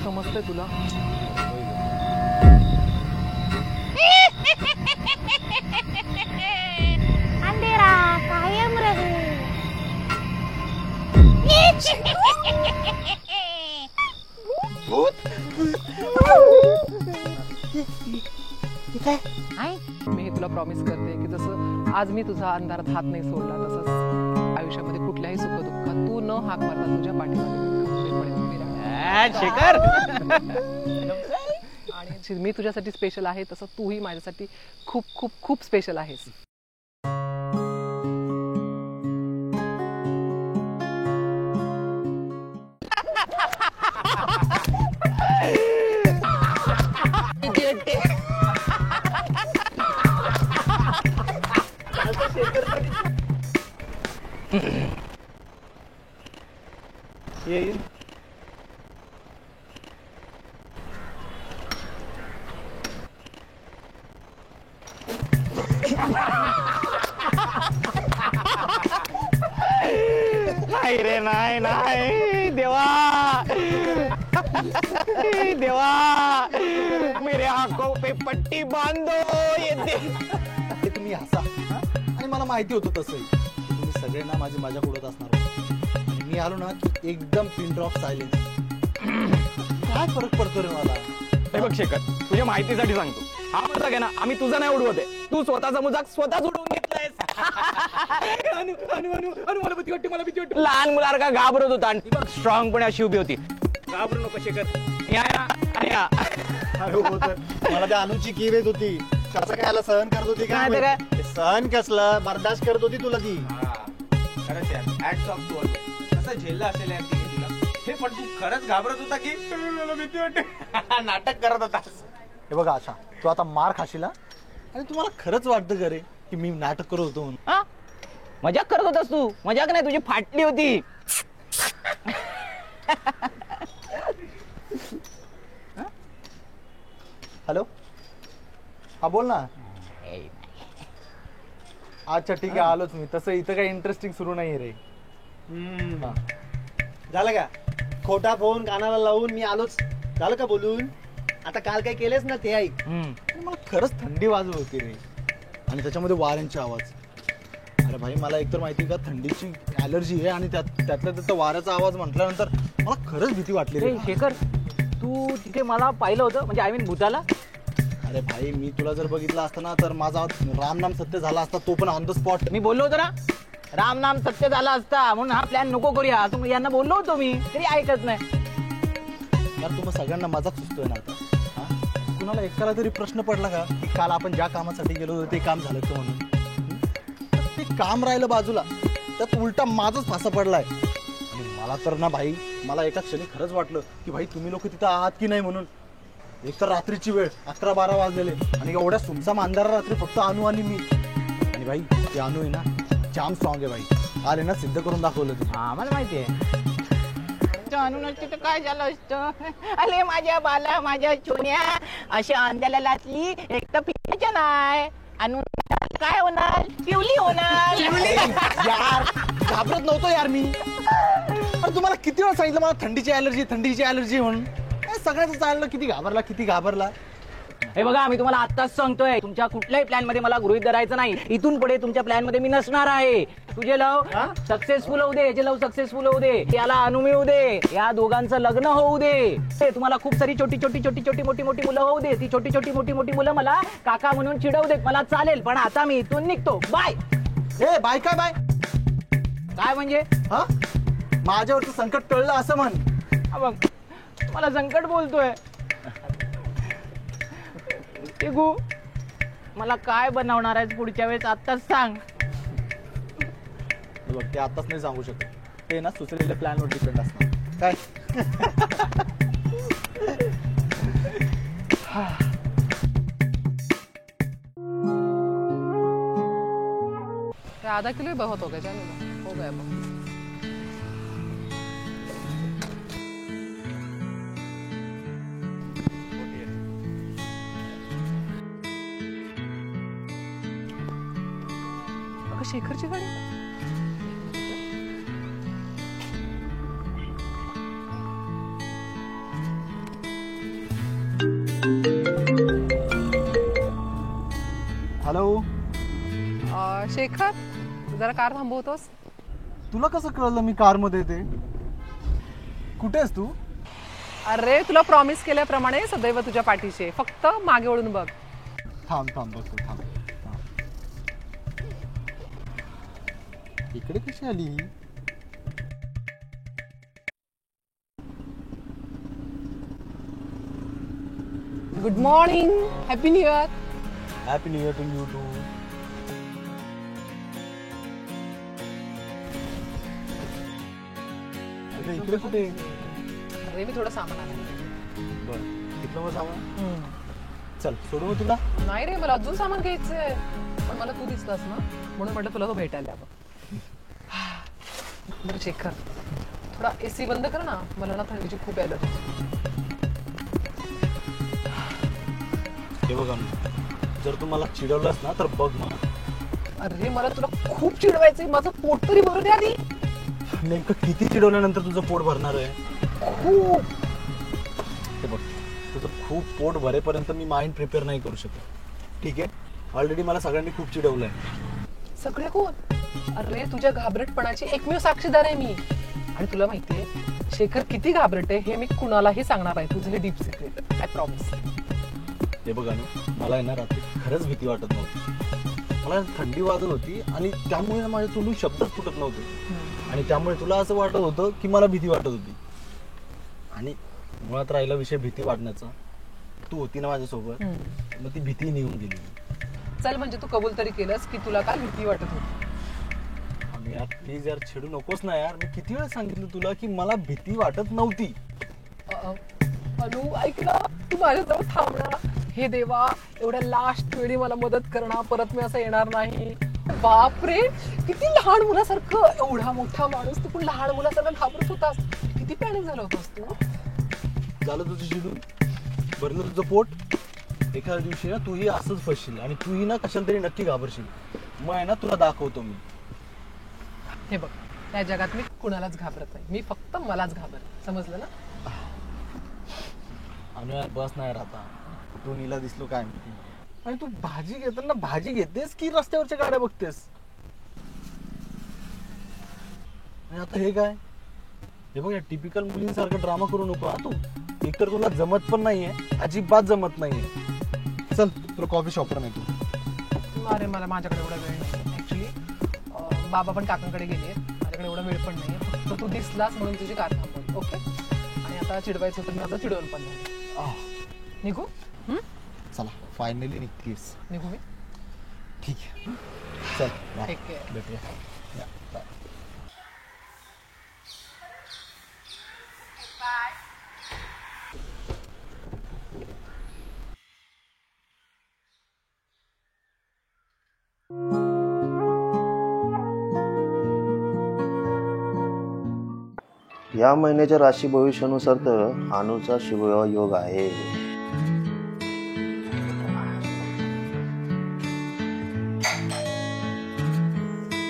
समजतंय तुला? अंधेरा कायम रहे. मी तुला प्रॉमिस करते की जसं आज मी तुझा अंधारात हात नाही सोडला तसंच आयुष्यामध्ये कुठल्याही सुख दुःखात तू न हाक मारता तुझ्या पाठीमागे शेखर. आणि मी तुझ्यासाठी स्पेशल आहे तसं तूही माझ्यासाठी खूप खूप खूप स्पेशल आहेस. नाही रे, नाही नाही देवा, देवा मेरे आंखों पे पट्टी बांधो. येते तुम्ही हसा आणि मला माहिती होतं तसंही तुम्ही सगळे ना माझी मजा उडत असणार होते. आणि मी आलो ना की एकदम पिन ड्रॉप सायलेन्स. काय फरक पडतो रे मला. हे बघ शेखर, तुझ्या माहितीसाठी सांगतो, हा मजाक आहे ना आम्ही तुझा नाही उडवत आहे, तू स्वतःचा मजाक स्वतःच उडवून घेतलायस. मला भीती वाटते, मला भीती वाटते. लहान मुलासारखा घाबरत होता आणि स्ट्रॉंग पण अशी उभी होती. घाबरू नको शेखर, या या. मला त्या अनुची कीव येत होती, कसं काय याला सहन करत होती काय ते काय सहन कसलं बर्दाश्त करत होती तुला ती. खरंच यार, हॅट्स ऑफ टू. कसं झेललं असेल यार तुला हे. पण तू खरंच घाबरत होता की मला भीती वाटते नाटक करत होतास? हे बघा आशा, तू आता मार खाशील आणि तुम्हाला खरंच वाटतं का रे की मी नाटक करत होतो म्हणून? मजाक करत होतास तू? मजाक नाही, तुझी फाटली होती. हॅलो, हा बोल ना. अच्छा ठीक आहे, आलोच मी. तसं इथं काही इंटरेस्टिंग सुरू नाही रे. झालं का? खोटा फोन कानाला लावून मी आलोच. झालं का बोलून? आता काल काय केलेस ना ते ऐक. मला खरंच थंडी वाजत होती रे, आणि त्याच्यामध्ये वाऱ्यांचे आवाज. अरे भाई, मला एकतर माहिती का थंडीची ॲलर्जी आहे आणि त्यातल्या त्यात वाऱ्याचा आवाज म्हटल्यानंतर मला खरंच भीती वाटली रे. शेखर, तू तिथे मला पाहिलं होतं, म्हणजे आय मीन भूताला? अरे भाई, मी तुला जर बघितलं असतं ना तर माझा रामनाम सत्य झाला असता, तो पण ऑन द स्पॉट. मी बोललो होतो ना राम नाम सत्य झाला असता म्हणून हा प्लॅन नको करूया. तुम्ही यांना बोललो होतो मी, तरी ऐकत नाही. यार तुम्ही सगळ्यांना मजाक सुचतोय ना आता. कुणाला एकाला तरी प्रश्न पडला का की काल आपण ज्या कामासाठी गेलो होतो ते काम झालं का म्हणून? ते काम राहिलं बाजूला, त्यात उलटा माझाच फासा पडलाय. आणि मला तर ना भाई, मला एका क्षणी खरंच वाटलं की भाई तुम्ही लोक तिथं आहात की नाही म्हणून. एक तर रात्रीची वेळ 11-12 वाजलेले आणि एवढ्या सुमसाम अंधारा रात्री फक्त अनु आणि मी. आणि भाई ते अनु आहे ना जाम स्ट्रॉंग आहे भाई. आले ना सिद्ध करून दाखवलं ते. हा मला माहितीये. अनु नसते तर काय झालं असतं? अरे माझ्या बाला, माझ्या छोन्या अशा अंड्याला लाचली एक तर पिण्याच्या नाही. अनु काय होणार? पिवली होणार. यार घाबरत नव्हतो यार मी. पण तुम्हाला किती वेळा सांगितलं मला थंडीची ॲलर्जी म्हणून. सगळ्याच चाललं, किती घाबरला. हे बघा, मी तुम्हाला आत्ताच सांगतोय, तुमच्या कुठल्याही प्लॅन मध्ये मला गृहीत धरायचं नाही. इथून पुढे तुमच्या प्लॅन मध्ये मी नसणार आहे. तुझे लव सक्सेसफुल होऊ दे, याचे लव सक्सेसफुल होऊ दे, याला अनुमी होऊ दे, या दोघांचं लग्न होऊ दे. तुम्हाला खूप सारी छोटी मोठी मुलं होऊ दे. ती छोटी मोठी मुलं मला काका म्हणून चिडवू देत, मला चालेल. पण आता मी इथून निघतो. बाय. बाय काय बाय? काय म्हणजे? हा, माझ्यावरचं संकट टळलं असं म्हण. बघ, मला संकट बोलतोय. मला काय बनवणार आहेस पुढच्या वेळेस आत्ताच सांग. बघ ते आताच नाही सांगू शकत, ते ना सुचलेल्या प्लॅनवर डिपेंड असणार काय. आधा किलो ही बहुत हो गया, चलो हो गया बहुत. अगं शेखरची गाडी. हॅलो, शेखर जरा कार थांबवतोस? तुला कसं कळलं मी कार मध्ये येते? कुठे आहेस तू? अरे तुला प्रॉमिस केल्याप्रमाणे सदैव तुझ्या पाठीशी आहे. फक्त मागे वळून बघ. थांब थांब बघतो थांब. इकडे कशी आली ही? Good morning, happy new year. Happy new year to you too. इकडे कुठे? अरे मी थोडं सामान आणलं. बर, तिथलं मग सामान. चल सोडू मग तुला. नाही रे, मला अजून सामान घ्यायचंय, पण मला तू दिसलास ना म्हणून म्हटलं तुला तो भेटायला यावं. बरं शेखर, थोडा एसी बंद कर ना, मला ना थंडीची खूप एलर्जी. हे बघा, जर तू मला चिडवलंस ना तर बघ मला. अरे मला तुला खूप चिडवायचंय, माझं पोट तरी भरू दे आधी. नेमकं किती चिडवल्यानंतर तुझं पोट भरणार आहे? खूप. हे बघ, तुझं खूप पोट भरेपर्यंत मी माइंड प्रिपेअर नाही करू शकत, ठीक आहे? ऑलरेडी मला सगळ्यांनी खूप चिडवलंय. सगळे कोण? अरे तुझ्या घाबरटपणाची एकमेव साक्षीदार आहे मी. आणि तुला माहितीये शेखर किती घाबरट आहे हे मी कुणालाही सांगणार आहे. तुझं हे डीप सिक्रेट, आय प्रॉमिस. हे बघा ना, मला आहे ना रात्री खरंच भीती वाटत नव्हती. मला थंडी वाजत होती आणि त्यामुळे माझ्या तोंडून शब्दच फुटत नव्हते. आणि त्यामुळे तुला असं वाटत होतं की मला भीती वाटत होती. आणि मुळात राहिला विषय भीती वाटण्याचा, तू होती ना माझ्यासोबत, मग ती भीती निघून गेली. चल म्हणजे तू कबूल तरी केलंस की तुला काय भीती वाटत होती. आणि यार प्लीज यार चिडू नकोस ना यार. मी किती वेळा सांगितलं तुला की मला भीती वाटत नव्हती. अनु ऐक ना, तू माझ्याजवळ थांबणार. हे देवा, एवढ्या लास्ट वेळी मला मदत करणार, परत मी असं येणार नाही. बापरे, किती लहान मुलासारखं, एवढा मोठा माणूस तू पण लहान मुलासारखं घाबरत होतास. किती पॅनिक झाला होतास तू. झालं तुझं चिडून, भरलं तुझं पोट. एखाद्या दिवशी ना तूही असंच फसशील आणि तूही ना कशाला तरी नक्की घाबरशील. मग आहे ना तुला दाखवतो मी. हे बघ, या जगात मी कुणालाच घाबरत नाही, मी फक्त मलाच घाबरत, समजलं ना. अनु यार बस नाही राहता, तू नीला दिसलो काय माहिती. आणि तू भाजी घेताना भाजी घेतेस की रस्त्यावरच्या गाड्या बघतेस? आणि आता हे काय? हे बघ, या टिपिकल मुलींसारखा ड्रामा करू नको हा तू. एकतर तुला जमत पण नाहीये, अजिबात जमत नाहीये. चल तुला कॉफी शॉपवर नाही तू. अरे मला माझ्याकडे एवढा वेळ नाही ऍक्च्युली. बाबा पण काकांकडे गेले, माझ्याकडे एवढा वेळ पण नाही. फक्त तू दिसलास म्हणून तुझी कार थांबवली. ओके, आणि आता चिडवायचं होतं, मी आता चिडवून पण नाही. निघू? चला फायनली निघतीस. निघू मी? ठीक आहे, चल बाय. Take care. भेटूया. या, बाय. या महिन्याच्या राशी भविष्यानुसार तर अनुचा शुभ योग आहे.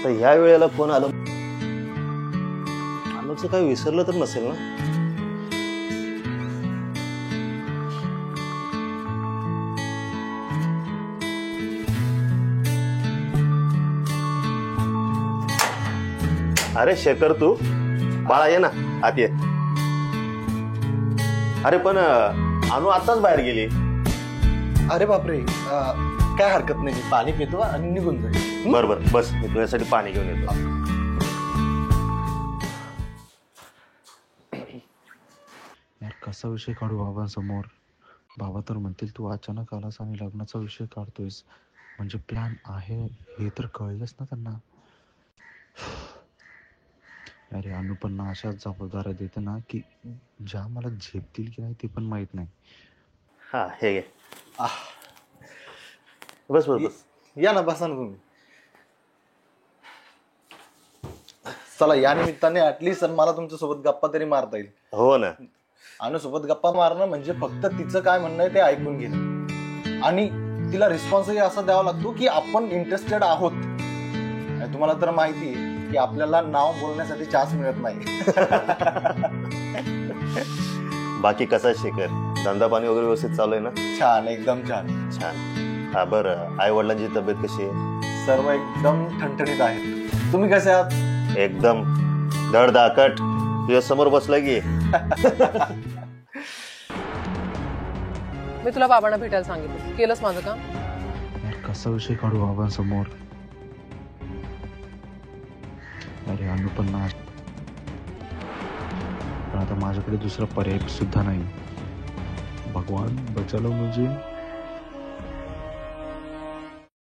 तर ह्या वेळेला फोन आला, अनुचं काही विसरलं तर नसेल ना? अरे शेखर, तू बाळा ये ना आत ये. अरे पण अनु आताच बाहेर गेली. अरे बापरे, काय हरकत नाही, मी पाणी पितो आणि निघून जाईल. बर बर, बस मी तुझ्यासाठी पाणी घेऊन येतो. यार कसा विषय काढू बाबांसमोर? बाबा तर म्हणतील तू अचानक आलास आणि लग्नाचा विषय काढतोयस. म्हणजे प्लॅन आहे हे तर कळलंच ना त्यांना. अरे अनुपन्ना अशाच जबाबदाऱ्या देते ना की ज्या मला झेपतील की नाही ते पण माहित नाही. हा हे घे. बस बस बस. या ना, बसा ना तुम्ही. चला, या निमित्ताने ऍटलीस्ट मला तुमच्यासोबत गप्पा तरी मारता येईल. हो ना. अनुसोबत गप्पा मारणं म्हणजे फक्त तिचं काय म्हणणं आहे ते ऐकून घेणं आणि तिला रिस्पॉन्सही असा द्यावा लागतो की आपण इंटरेस्टेड आहोत. आणि तुम्हाला तर माहिती आहे की आपल्याला नाव बोलण्यासाठी चान्स मिळत नाही. बाकी कसा आहे शेखर? धंदा पाणी वगैरे व्यवस्थित चालू आहे ना? छान, एकदम छान. छान. हा बरं, आई वडिलांची तब्येत कशी आहे? सर्व एकदम ठणठणीत आहेत. तुम्ही कसे आहात? एकदम धडधाकट. तुझ्या समोर बसलाय की. मी तुला बाबांना भेटायला सांगितलं, केलंच माझं काम. यार कसा विषय काढू बाबांसमोर? अरे अनुपन्ना, पण आता माझ्याकडे दुसरा पर्याय सुद्धा नाही. भगवान बचालो मुझे.